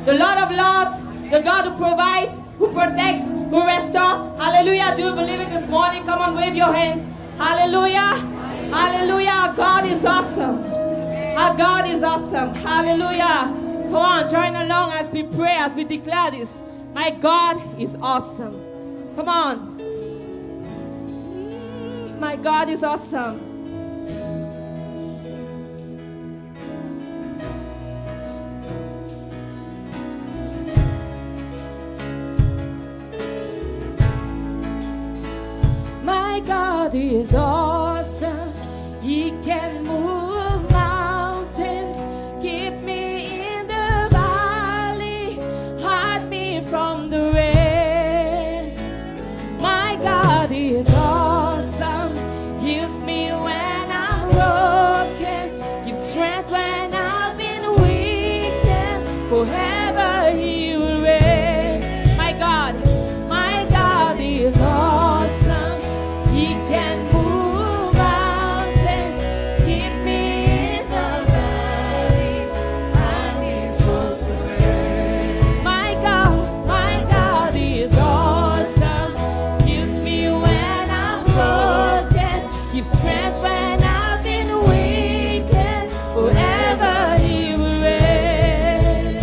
the Lord of Lords, the God who provides, who protects, who restores. Hallelujah. Do you believe it this morning? Come on, wave your hands. Hallelujah. Hallelujah. Our God is awesome. Our God is awesome. Hallelujah. Come on, join along as we pray, as we declare this. My God is awesome. Come on. My God is awesome. My God is awesome. He can move mountains, keep me in the valley, hide me from the rain. My God is awesome. Heals me when I'm broken, gives strength when I've been weakened. Forever He will reign. My God is awesome. He can move mountains, keep me in the valley, hide me from the rain. My God is awesome. Heals me when I'm broken, gives strength when I've been weakened. Forever He will reign.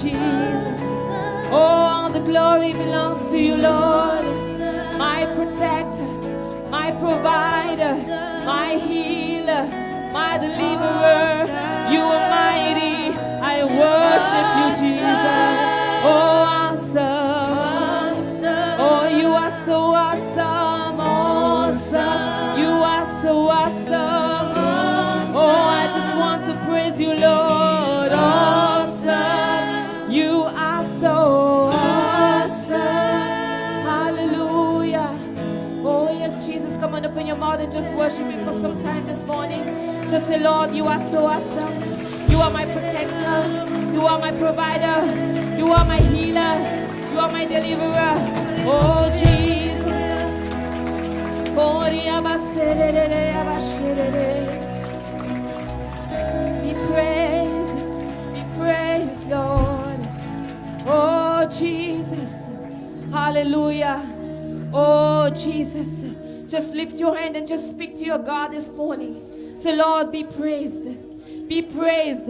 Jesus. Oh, all the glory belongs to you, Lord. My protector, my provider, my healer, my deliverer. You are mighty. I worship you, Jesus. Oh, awesome. Oh, you are so awesome. Awesome. You are so awesome. Oh, I just want to praise you, Lord. Awesome. You are so awesome. Hallelujah. Oh, yes, Jesus. Come on, open your mouth and just worship him for some time this morning. Just say, Lord, you are so awesome. You are my protector. You are my provider. You are my healer. You are my deliverer. Oh, Jesus. Be praised, Lord. Oh, Jesus. Hallelujah. Oh, Jesus. Just lift your hand and just speak to your God this morning. Say, Lord, be praised. Be praised.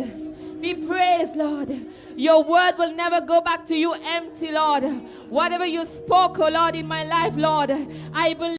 Be praised, Lord. Your word will never go back to you empty, Lord. Whatever you spoke, oh Lord, in my life, Lord, I believe.